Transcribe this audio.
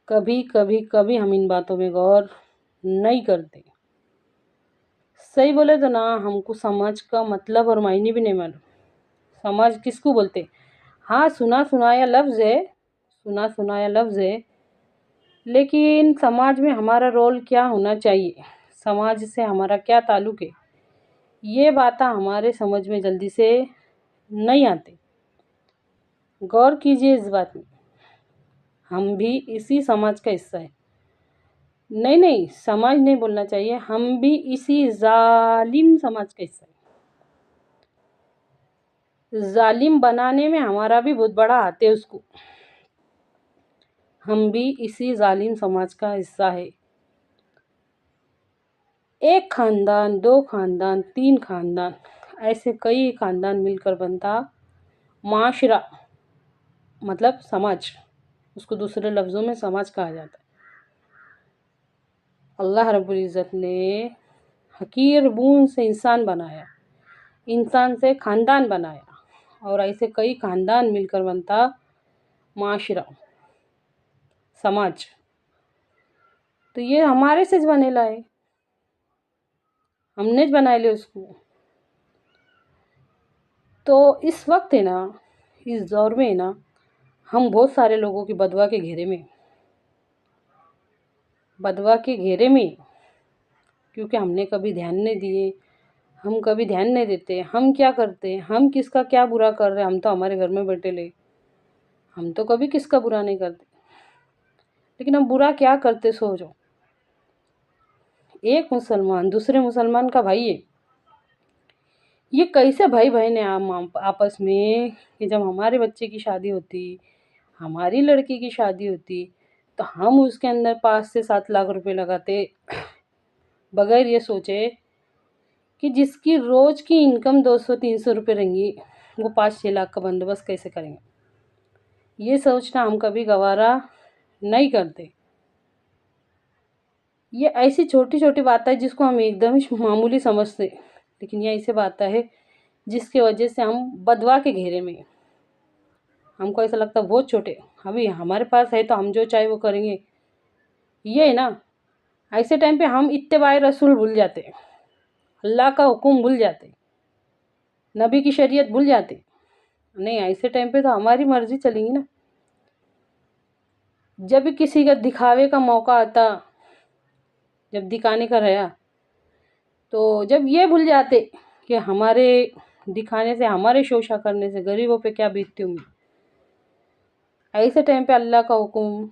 कभी हम इन बातों में गौर नहीं करते। सही बोले तो ना, हमको समाज का मतलब और मायने भी नहीं मालूम। समाज किसको बोलते? हाँ, सुना सुनाया लफ्ज़ है, लेकिन समाज में हमारा रोल क्या होना चाहिए, समाज से हमारा क्या ताल्लुक़ है, ये बातें हमारे समझ में जल्दी से नहीं आती। गौर कीजिए इस बात में, हम भी इसी समाज का हिस्सा है। नहीं, समाज नहीं बोलना चाहिए, हम भी इसी जालिम समाज का हिस्सा है। जालिम बनाने में हमारा भी बहुत बड़ा हाथ है उसको। हम भी इसी जालिम समाज का हिस्सा है। एक खानदान, 2 खानदान, 3 खानदान, ऐसे कई खानदान मिलकर बनता माशरा, मतलब समाज। उसको दूसरे लफ्ज़ों में समाज कहा जाता है। अल्लाह रब्बुल इज़्ज़त ने हकीर बूंद से इंसान बनाया, इंसान से खानदान बनाया, और ऐसे कई खानदान मिलकर बनता माशरा, समाज। तो ये हमारे से बनेला है, हमने ज बनाए उसको। तो इस वक्त है ना, इस दौर में है ना, हम बहुत सारे लोगों की बदवा के घेरे में, क्योंकि हमने कभी ध्यान नहीं दिए, हम कभी ध्यान नहीं देते। हम क्या करते, हम किसका क्या बुरा कर रहे हैं, हम तो हमारे घर में बैठे ले, हम तो कभी किसका बुरा नहीं करते। लेकिन हम बुरा क्या करते, सोचो। एक मुसलमान दूसरे मुसलमान का भाई है, ये कैसे भाई बहन है आपस में, कि जब हमारे बच्चे की शादी होती, हमारी लड़की की शादी होती, तो हम उसके अंदर 5 से 7 लाख रुपए लगाते, बगैर ये सोचे कि जिसकी रोज़ की इनकम 200-300 रुपये रहेंगी, वो 5-6 लाख का बंदोबस्त कैसे करेंगे। ये सोचना हम कभी गवारा नहीं करते। ये ऐसी छोटी छोटी बात है जिसको हम एकदम ही मामूली समझते, लेकिन ये ऐसी बात है जिसकी वजह से हम बदवा के घेरे में, हमको ऐसा लगता है बहुत छोटे, अभी हमारे पास है तो हम जो चाहे वो करेंगे। ये है ना, ऐसे टाइम पे हम इत्तेबाए रसूल भूल जाते, अल्लाह का हुक्म भूल जाते, नबी की शरीयत भूल जाते। नहीं, ऐसे टाइम पे तो हमारी मर्जी चलेगी ना। जब भी किसी का दिखावे का मौका आता, जब दिखाने का रहा, तो जब ये भूल जाते कि हमारे दिखाने से, हमारे शोशा करने से गरीबों पे क्या बीतती होंगी, ऐसे टाइम पे अल्लाह का हुक्म